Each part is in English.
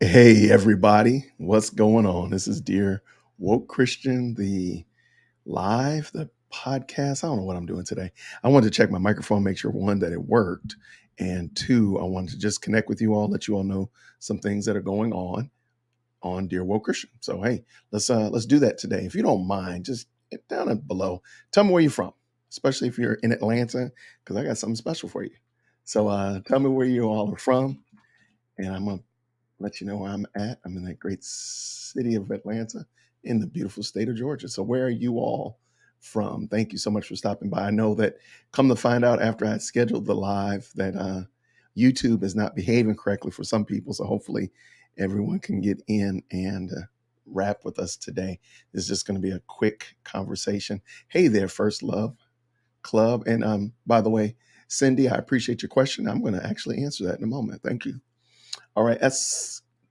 Hey, everybody, what's going on? This is Dear Woke Christian, the podcast. I don't know what I'm doing today. I wanted to check my microphone, make sure one, that it worked, and two, I wanted to just connect with you all, let you all know some things that are going on Dear Woke Christian. So, hey, let's do that today. If you don't mind, just get down and below. Tell me where you're from, especially if you're in Atlanta, because I got something special for you. So, tell me where you all are from, and I'm gonna let you know where I'm at. I'm in that great city of Atlanta in the beautiful state of Georgia. So, where are you all from? Thank you so much for stopping by. I know that come to find out after I scheduled the live that YouTube is not behaving correctly for some people. So, hopefully, everyone can get in and wrap with us today. This is just going to be a quick conversation. Hey there, First Love Club. And by the way, Cindy, I appreciate your question. I'm going to actually answer that in a moment. Thank you. All right,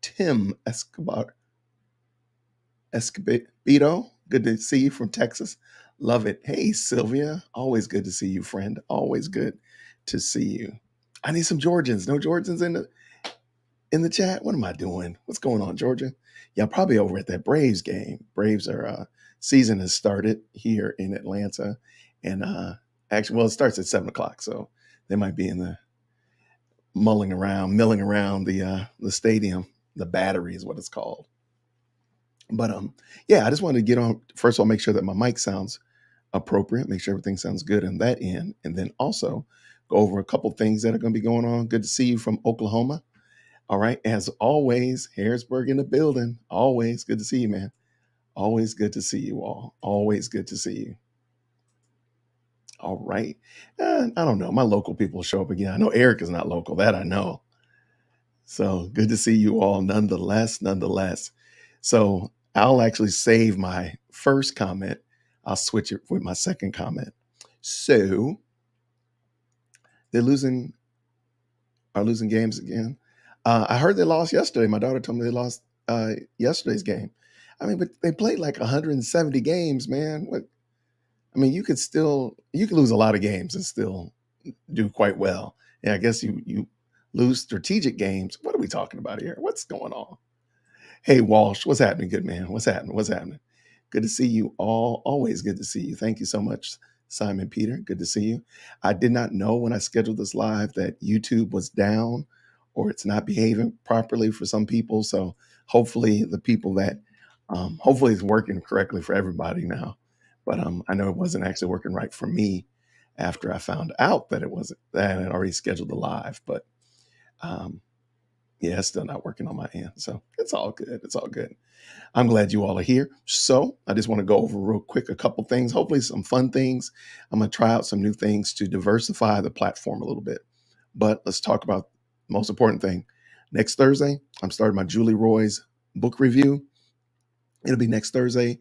Tim Escobedo, good to see you from Texas. Love it. Hey, Sylvia, always good to see you, friend. Always good to see you. I need some Georgians. No Georgians in the chat. What am I doing? What's going on, Georgia? Yeah, probably over at that Braves game. Braves are season has started here in Atlanta, and actually, well, it starts at 7 o'clock, so they might be in the milling around the stadium. The Battery is what it's called. But yeah, I just wanted to get on. First of all, make sure that my mic sounds appropriate, make sure everything sounds good on that end, and then also go over a couple things that are going to be going on. Good to see you from Oklahoma. All right, as always, Harrisburg in the building. Always good to see you, man. Always good to see you all. Always good to see you. All right. I don't know. My local people show up again. I know Eric is not local. That I know. So good to see you all nonetheless. So I'll actually save my first comment. I'll switch it with my second comment. So they're are losing games again. I heard they lost yesterday. My daughter told me they lost yesterday's game. I mean, but they played like 170 games, man. What? I mean, you could lose a lot of games and still do quite well. And I guess you lose strategic games. What are we talking about here? What's going on? Hey, Walsh, what's happening, good man? What's happening? What's happening? Good to see you all. Always good to see you. Thank you so much, Simon Peter. Good to see you. I did not know when I scheduled this live that YouTube was down or it's not behaving properly for some people. So hopefully the people that, hopefully it's working correctly for everybody now. But I know it wasn't actually working right for me after I found out that it wasn't, that I had already scheduled the live. But um, yeah, it's still not working on my end. So it's all good. It's all good. I'm glad you all are here. So I just want to go over real quick a couple things, hopefully some fun things. I'm going to try out some new things to diversify the platform a little bit. But let's talk about the most important thing. Next Thursday, I'm starting my Julie Roy's book review. It'll be next Thursday,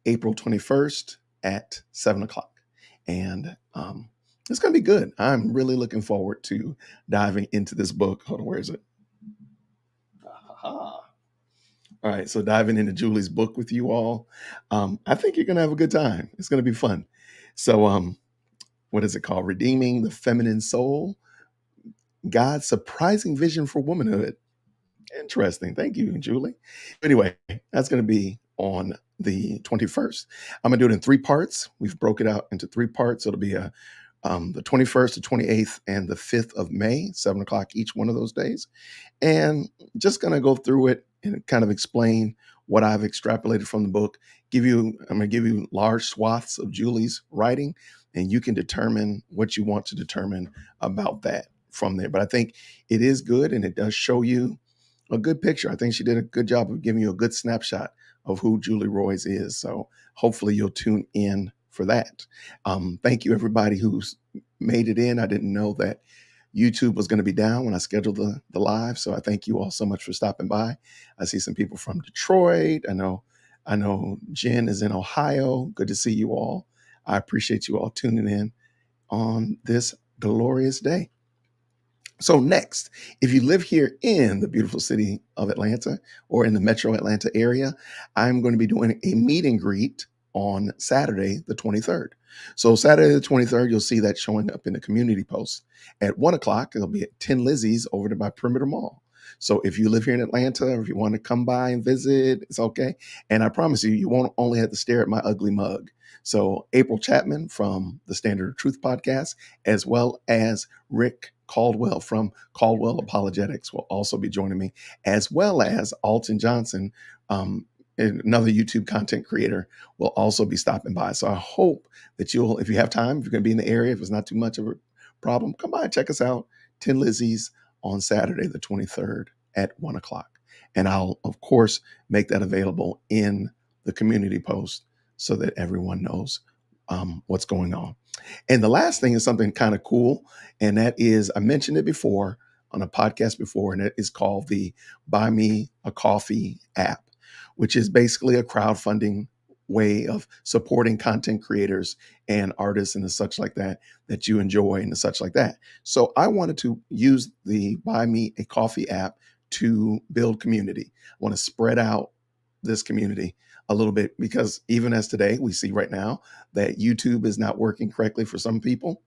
April 21st at 7 o'clock. And it's going to be good. I'm really looking forward to diving into this book. Hold on, where is it? Aha. All right, so diving into Julie's book with you all. I think you're gonna have a good time. It's gonna be fun. So, what is it called? Redeeming the Feminine Soul, God's Surprising Vision for Womanhood. Interesting. Thank you, Julie. Anyway, that's gonna be on the 21st. I'm gonna do it in three parts. We've broke it out into three parts. It'll be the 21st, the 28th, and the 5th of May, 7 o'clock each one of those days. And just going to go through it and kind of explain what I've extrapolated from the book. I'm going to give you large swaths of Julie's writing, and you can determine what you want to determine about that from there. But I think it is good, and it does show you a good picture. I think she did a good job of giving you a good snapshot of who Julie Roy's is. So hopefully you'll tune in for that. Thank you, everybody who's made it in. I didn't know that YouTube was going to be down when I scheduled the live. So I thank you all so much for stopping by. I see some people from Detroit. I know Jen is in Ohio. Good to see you all. I appreciate you all tuning in on this glorious day. So next, if you live here in the beautiful city of Atlanta or in the metro Atlanta area, I'm going to be doing a meet and greet on Saturday, the 23rd. So Saturday, the 23rd, you'll see that showing up in the community post. At 1 o'clock, it'll be at 10 Lizzie's over there by Perimeter Mall. So if you live here in Atlanta, or if you want to come by and visit, it's okay. And I promise you, you won't only have to stare at my ugly mug. So April Chapman from the Standard of Truth podcast, as well as Rick Caldwell from Caldwell Apologetics will also be joining me, as well as Alton Johnson, another YouTube content creator, will also be stopping by. So I hope that you'll, if you have time, if you're going to be in the area, if it's not too much of a problem, come by and check us out. 10 Lizzie's on Saturday, the 23rd at 1 o'clock. And I'll, of course, make that available in the community post so that everyone knows what's going on. And the last thing is something kind of cool. And that is, I mentioned it before on a podcast before, and it is called the Buy Me a Coffee app, which is basically a crowdfunding way of supporting content creators and artists and the such like that you enjoy and the such like that. So I wanted to use the Buy Me a Coffee app to build community. I want to spread out this community a little bit, because even as today, we see right now that YouTube is not working correctly for some people.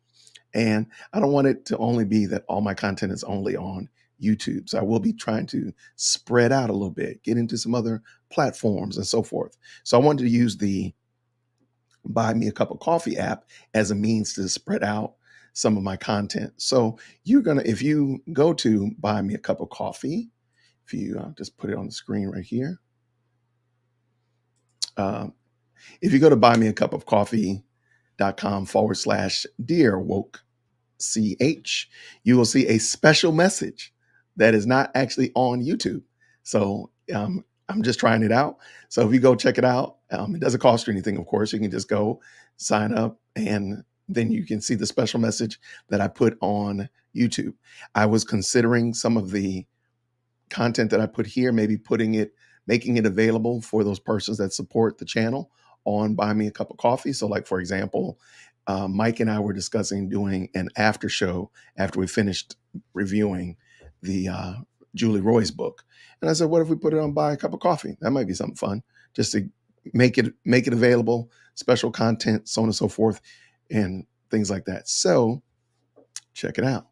And I don't want it to only be that all my content is only on YouTube. So I will be trying to spread out a little bit, get into some other platforms and so forth. So I wanted to use the Buy Me a Cup of Coffee app as a means to spread out some of my content. So if you go to Buy Me a Cup of Coffee, if you just put it on the screen right here. If you go to buymeacupofcoffee.com/Dear Woke CH, you will see a special message that is not actually on YouTube. So I'm just trying it out. So if you go check it out, it doesn't cost you anything, of course. You can just go sign up, and then you can see the special message that I put on YouTube. I was considering some of the content that I put here, maybe making it available for those persons that support the channel on Buy Me a Cup of Coffee. So like, for example, Mike and I were discussing doing an after show after we finished reviewing the Julie Roy's book. And I said, what if we put it on Buy a Cup of Coffee? That might be something fun, just to make it available, special content, so on and so forth, and things like that. So check it out.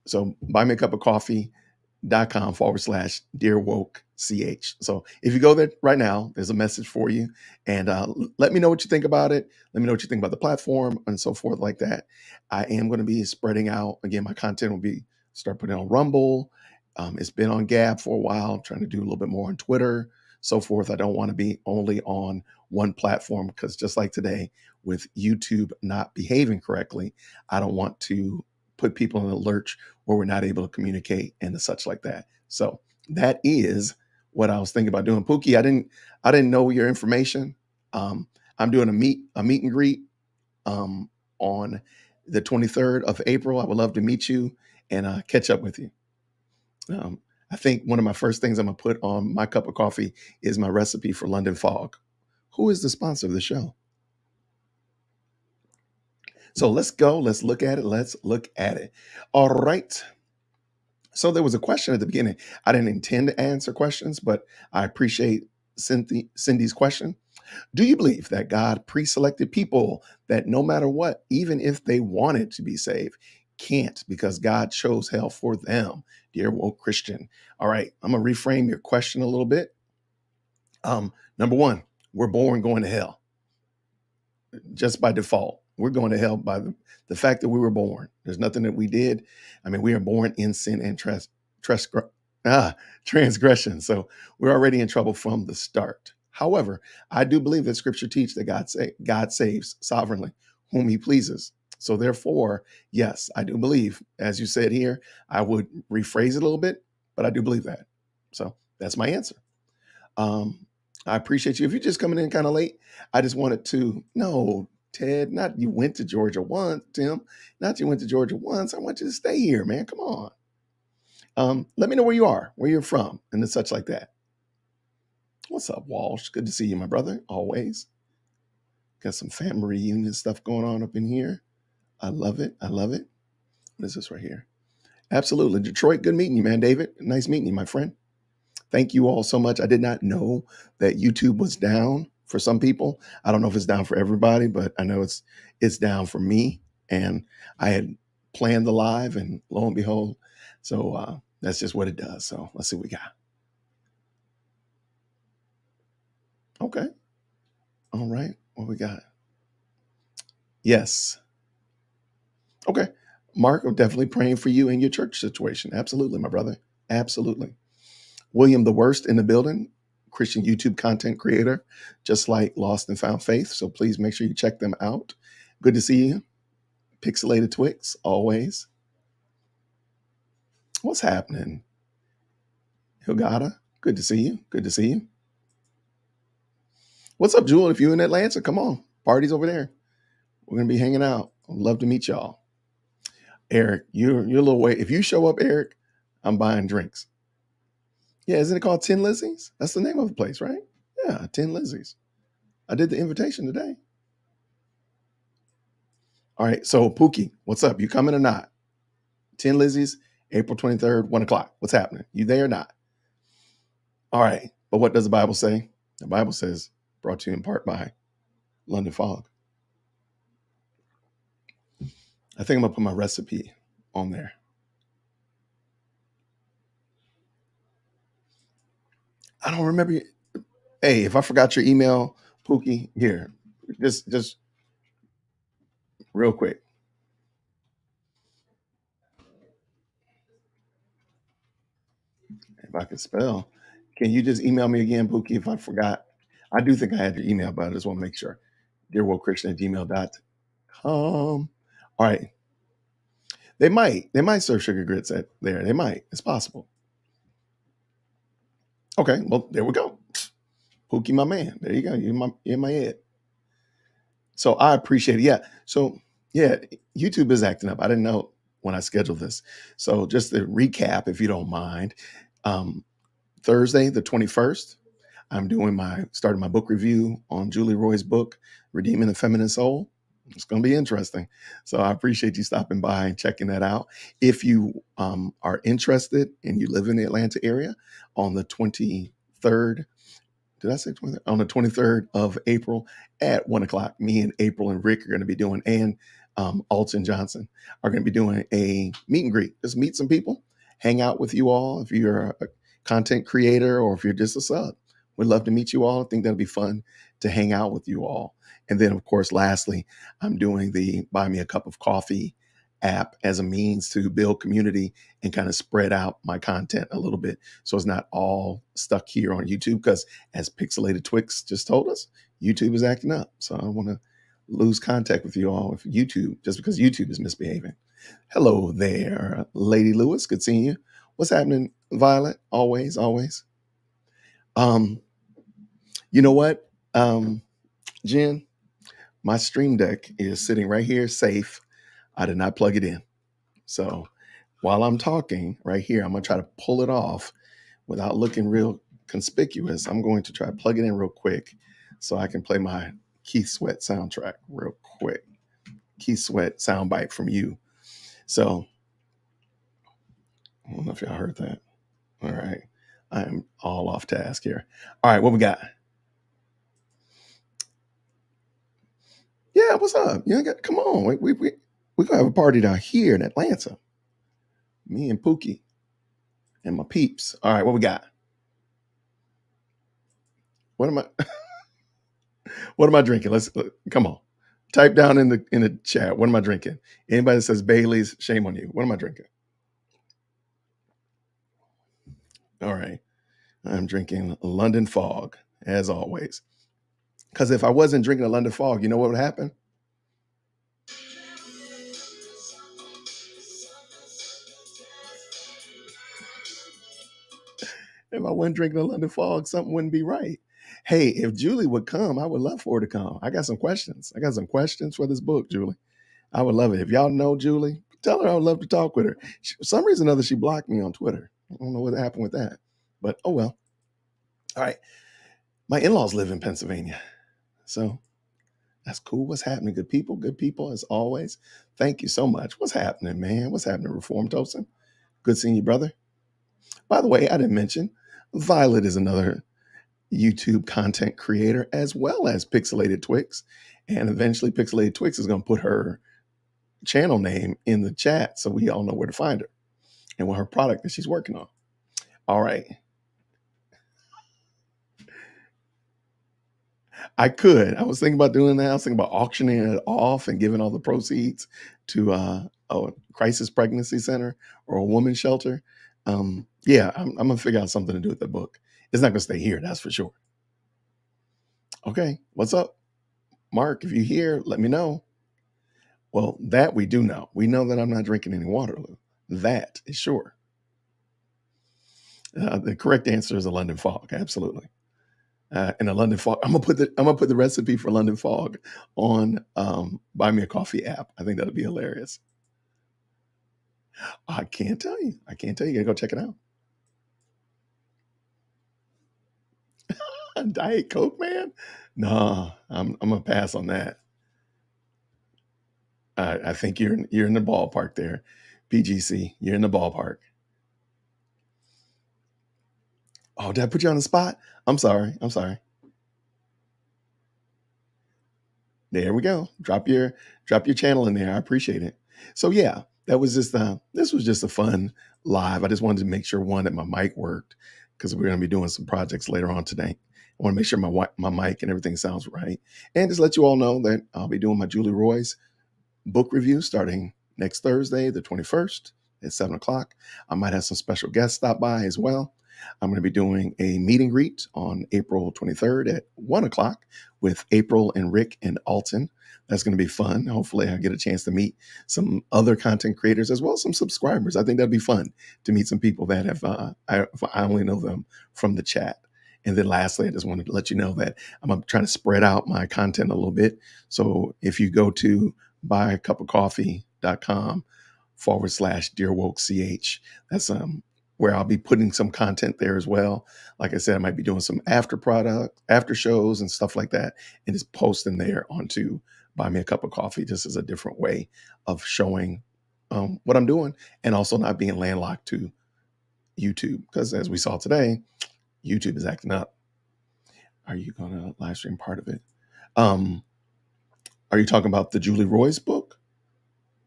So Buy Me a Cup of Coffee.com/Dear Woke CH. So if you go there right now, there's a message for you, and let me know what you think about it. Let me know what you think about the platform and so forth like that. I am going to be spreading out. Again, my content will be start putting on Rumble. It's been on Gab for a while. I'm trying to do a little bit more on Twitter, so forth. I don't want to be only on one platform, because just like today with YouTube not behaving correctly, I don't want to put people in a lurch where we're not able to communicate and such like that. So that is what I was thinking about doing. Pookie, I didn't know your information. I'm doing a meet and greet on the 23rd of April. I would love to meet you and catch up with you. I think one of my first things I'm gonna put on my cup of coffee is my recipe for London Fog. Who is the sponsor of the show? So let's go. Let's look at it. All right. So there was a question at the beginning. I didn't intend to answer questions, but I appreciate Cindy's question. Do you believe that God pre-selected people that no matter what, even if they wanted to be saved, can't, because God chose hell for them? Dear woke Christian. All right, I'm going to reframe your question a little bit. Number one, we're born going to hell. Just by default, we're going to hell by the fact that we were born. There's nothing that we did. I mean, we are born in sin and transgression. So we're already in trouble from the start. However, I do believe that Scripture teaches that God saves sovereignly whom He pleases. So therefore, yes, I do believe, as you said here, I would rephrase it a little bit, but I do believe that. So that's my answer. I appreciate you. If you're just coming in kind of late, I just wanted to know, Ted, not you went to Georgia once, Tim, not you went to Georgia once. I want you to stay here, man. Come on. Let me know where you are, where you're from, and such like that. What's up, Walsh? Good to see you, my brother. Always. Got some family reunion stuff going on up in here. I love it. What is this right here? Absolutely. Detroit, good meeting you, man, David. Nice meeting you, my friend. Thank you all so much. I did not know that YouTube was down for some people. I don't know if it's down for everybody, but I know it's down for me. And I had planned the live, and lo and behold, so That's just what it does. So let's see what we got. Okay. All right. What we got? Yes. Okay. Mark, I'm definitely praying for you and your church situation. Absolutely, my brother. Absolutely. William the Worst in the building, Christian YouTube content creator, just like Lost and Found Faith. So please make sure you check them out. Good to see you. Pixelated Twix, always. What's happening? Hilgada, good to see you. Good to see you. What's up, Jewel? If you're in Atlanta, come on. Party's over there. We're going to be hanging out. I'd love to meet y'all. Eric, you're a little way. If you show up, Eric, I'm buying drinks. Yeah, isn't it called 10 Lizzies? That's the name of the place, right? Yeah, 10 Lizzies. I did the invitation today. All right, so Pookie, what's up? You coming or not? 10 Lizzies, April 23rd, 1 o'clock. What's happening? You there or not? All right, but what does the Bible say? The Bible says, brought to you in part by London Fog. I think I'm going to put my recipe on there. I don't remember. Hey, if I forgot your email, Pookie, here, just real quick. If I could spell, can you just email me again, Pookie, if I forgot? I do think I had your email, but I just want to make sure. DearWorldChristian@gmail.com. All right. They might serve sugar grits at there. They might. It's possible. Okay. Well, there we go. Pookie, my man. There you go. You're in my head. So I appreciate it. Yeah. So yeah, YouTube is acting up. I didn't know when I scheduled this. So just to recap, if you don't mind, Thursday, the 21st, I'm starting my book review on Julie Roy's book, Redeeming the Feminine Soul. It's going to be interesting. So I appreciate you stopping by and checking that out. If you are interested and you live in the Atlanta area, on the 23rd, did I say 23rd? On the 23rd of April at 1 o'clock, me and April and Rick are going to be doing, and Alton Johnson are going to be doing a meet and greet. Just meet some people, hang out with you all. If you're a content creator or if you're just a sub, we'd love to meet you all. I think that'll be fun to hang out with you all. And then, of course, lastly, I'm doing the Buy Me a Cup of Coffee app as a means to build community and kind of spread out my content a little bit. So it's not all stuck here on YouTube, because as Pixelated Twix just told us, YouTube is acting up. So I don't want to lose contact with you all with YouTube just because YouTube is misbehaving. Hello there, Lady Lewis. Good seeing you. What's happening, Violet? Always, always. You know what, Jen? My Stream Deck is sitting right here, safe. I did not plug it in. So while I'm talking right here, I'm going to try to pull it off without looking real conspicuous. I'm going to try to plug it in real quick so I can play my Keith Sweat soundtrack real quick. Keith Sweat soundbite from you. So I don't know if y'all heard that. All right. I am all off task here. All right. What we got? Yeah. What's up? Come on. We're going to have a party down here in Atlanta. Me and Pookie and my peeps. All right. What we got? What am I drinking? Let's come on. Type down in the chat. What am I drinking? Anybody that says Bailey's, shame on you. What am I drinking? All right. I'm drinking London Fog, as always. Because if I wasn't drinking a London Fog, you know what would happen? If I wasn't drinking a London Fog, something wouldn't be right. Hey, if Julie would come, I would love for her to come. I got some questions. I got some questions for this book, Julie. I would love it. If y'all know Julie, tell her I would love to talk with her. For some reason or other, she blocked me on Twitter. I don't know what happened with that. But oh well. All right. My in-laws live in Pennsylvania. So that's cool. What's happening? Good people as always. Thank you so much. What's happening, man? What's happening, Reform Tosin? Good seeing you, brother. By the way, I didn't mention Violet is another YouTube content creator, as well as Pixelated Twix. And eventually Pixelated Twix is going to put her channel name in the chat so we all know where to find her. and with her product that she's working on. All right. I could. I was thinking about doing that. I was thinking about auctioning it off and giving all the proceeds to a crisis pregnancy center or a women's shelter. Yeah, I'm gonna figure out something to do with the book. It's not gonna stay here, that's for sure. Okay, what's up, Mark? If you hear, let me know. Well, that we do know. We know that I'm not drinking any Waterloo. That is sure. The correct answer is a London fog. Absolutely. And a London fog. I'm gonna put the recipe for London fog on Buy Me a Coffee app. I think that'll be hilarious. I can't tell you. I can't tell you. You gotta go check it out. Diet Coke, man. No, I'm gonna pass on that. I think you're in the ballpark there, PGC. You're in the ballpark. Oh, did I put you on the spot? I'm sorry. I'm sorry. There we go. Drop your channel in there. I appreciate it. So yeah, that was just this was just a fun live. I just wanted to make sure one that my mic worked because we're going to be doing some projects later on today. I want to make sure my mic and everything sounds right, and just let you all know that I'll be doing my Julie Roy's book review starting next Thursday, the 21st at 7 o'clock. I might have some special guests stop by as well. I'm going to be doing a meet and greet on April 23rd at 1 o'clock with April and Rick and Alton. That's going to be fun. Hopefully, I get a chance to meet some other content creators as well as some subscribers. I think that'd be fun to meet some people that have, I only know them from the chat. And then lastly, I just wanted to let you know that I'm trying to spread out my content a little bit. So if you go to buyacupofcoffee.com/Dear Woke CH, that's where I'll be putting some content there as well. Like I said, I might be doing some after shows and stuff like that, and just posting there onto Buy Me a Cup of Coffee just as a different way of showing what I'm doing and also not being landlocked to YouTube. Because as we saw today, YouTube is acting up. Are you going to live stream part of it? Are you talking about the Julie Roy's book?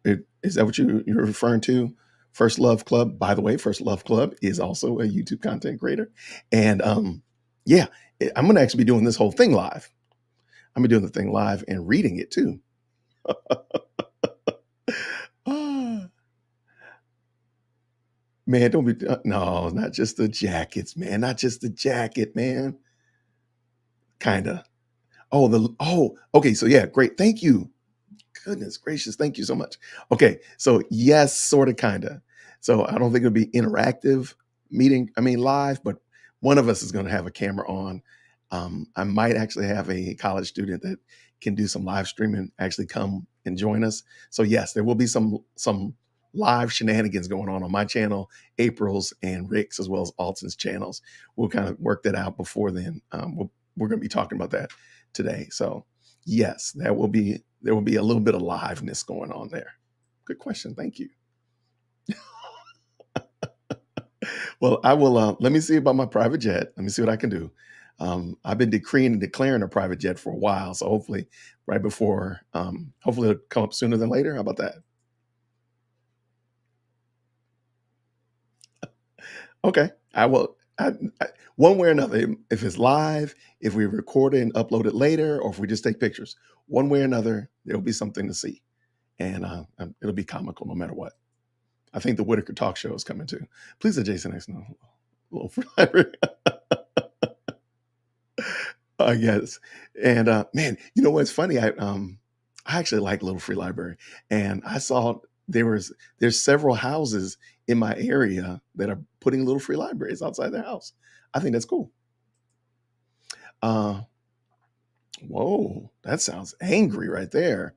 Is that what you're referring to? First Love Club. By the way, First Love Club is also a YouTube content creator. And yeah, I'm going to actually be doing this whole thing live. I'm going to be doing the thing live and reading it too. Man, don't be, no, not just the jackets, man. Not just the jacket, man. Kind of. Okay. So yeah, great. Thank you. Goodness gracious, thank you so much. Okay, so yes, sort of, kind of. So I don't think it'll be interactive live, but one of us is going to have a camera on. I might actually have a college student that can do some live streaming, actually come and join us. So yes, there will be some live shenanigans going on my channel, April's and Rick's, as well as Alton's channels. We'll kind of work that out before then. We're going to be talking about that today. So yes, there will be a little bit of liveness going on there. Good question. Thank you. Well, I will, let me see about my private jet. Let me see what I can do. I've been decreeing and declaring a private jet for a while. So hopefully right before, hopefully it'll come up sooner than later. How about that? Okay. I will, one way or another, if it's live, if we record it and upload it later, or if we just take pictures, one way or another, there'll be something to see. And it'll be comical no matter what. I think the Whitaker Talk Show is coming too. Please, Jason X, no, little flavor. Yes. And man, you know what's funny? I actually like Little Free Library, and I saw there's several houses in my area that are putting Little Free Libraries outside their house. I think that's cool. Whoa, that sounds angry right there.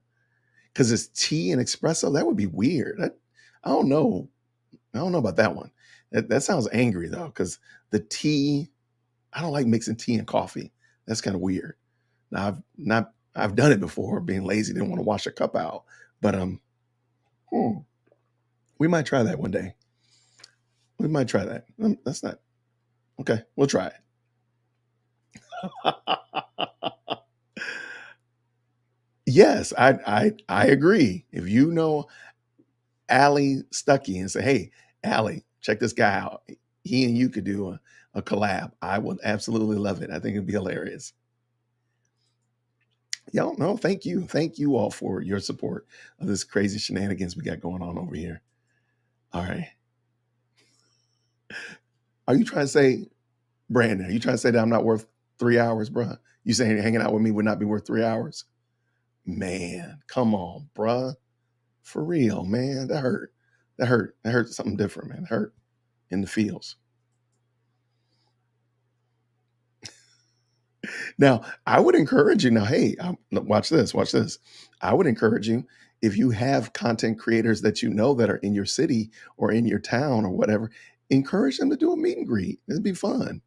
Because it's tea and espresso. That would be weird. I don't know. I don't know about that one. That sounds angry though, because the tea, I don't like mixing tea and coffee. That's kind of weird. Now I've done it before, being lazy, didn't want to wash a cup out. But we might try that one day. We might try that. That's not okay. We'll try it. Yes, I agree. If you know Allie Stuckey and say, hey, Allie, check this guy out. He and you could do a collab. I would absolutely love it. I think it'd be hilarious. Y'all, no, thank you. Thank you all for your support of this crazy shenanigans we got going on over here. All right. Are you trying to say, Brandon, are you trying to say that I'm not worth 3 hours, bruh? You saying hanging out with me would not be worth 3 hours? Man, come on, bruh. For real, man. That hurt. That hurt. That hurt something different, man. It hurt in the feels. Now, I would encourage you now, hey, watch this, watch this. I would encourage you, if you have content creators that you know that are in your city or in your town or whatever, encourage them to do a meet and greet. It'd be fun.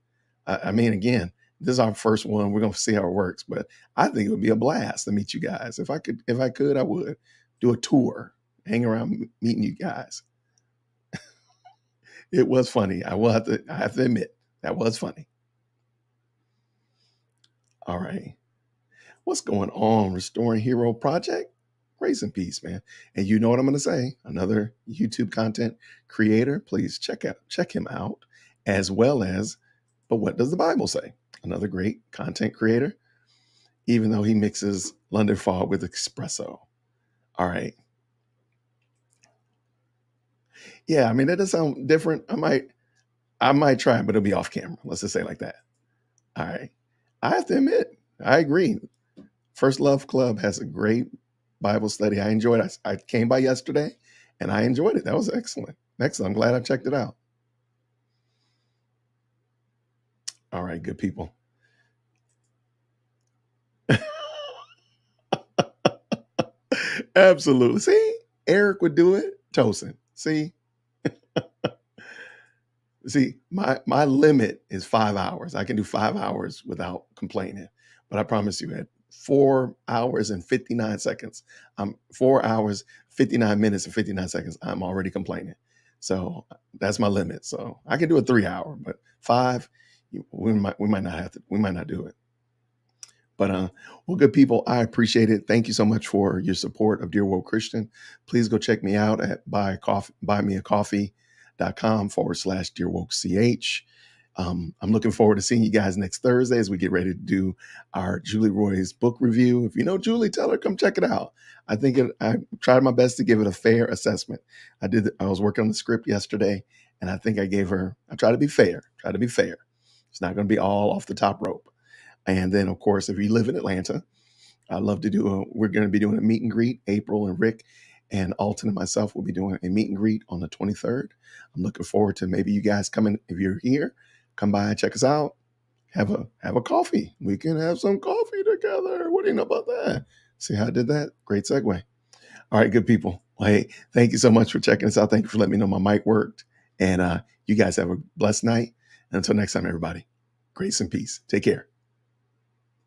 I mean, again, this is our first one. We're gonna see how it works, but I think it would be a blast to meet you guys. If I could, I would do a tour, hang around meeting you guys. It was funny. I have to admit, that was funny. All right. What's going on, Restoring Hero Project? Grace and peace, man. And you know what I'm going to say. Another YouTube content creator, please check him out, as well as, but what does the Bible say? Another great content creator, even though he mixes London Fog with espresso. All right. Yeah, I mean, that does sound different. I might try it, but it'll be off camera. Let's just say it like that. All right. I have to admit, I agree. First Love Club has a great Bible study. I enjoyed it. I came by yesterday and I enjoyed it. That was excellent. Excellent. I'm glad I checked it out. All right, good people. Absolutely. See, Eric would do it. Tosin. See? See, my limit is 5 hours. I can do 5 hours without complaining. But I promise you, at 4 hours and 59 seconds, 4 hours, 59 minutes and 59 seconds, I'm already complaining. So that's my limit. So I can do a 3 hour, but 5, we might not do it. But well, good people, I appreciate it. Thank you so much for your support of Dear Woke Christian. Please go check me out at buymeacoffee.com/Dear Woke CH. I'm looking forward to seeing you guys next Thursday as we get ready to do our Julie Roy's book review. If you know Julie, tell her come check it out. I tried my best to give it a fair assessment. I was working on the script yesterday, and I think I tried to be fair. It's not going to be all off the top rope. And then, of course, if you live in Atlanta, I'd love to we're going to be doing a meet and greet. April and Rick and Alton and myself will be doing a meet and greet on the 23rd. I'm looking forward to maybe you guys coming. If you're here, come by and check us out. Have a coffee. We can have some coffee together. What do you know about that? See how I did that? Great segue. All right, good people. Well, hey, thank you so much for checking us out. Thank you for letting me know my mic worked. And you guys have a blessed night. And until next time, everybody, grace and peace. Take care.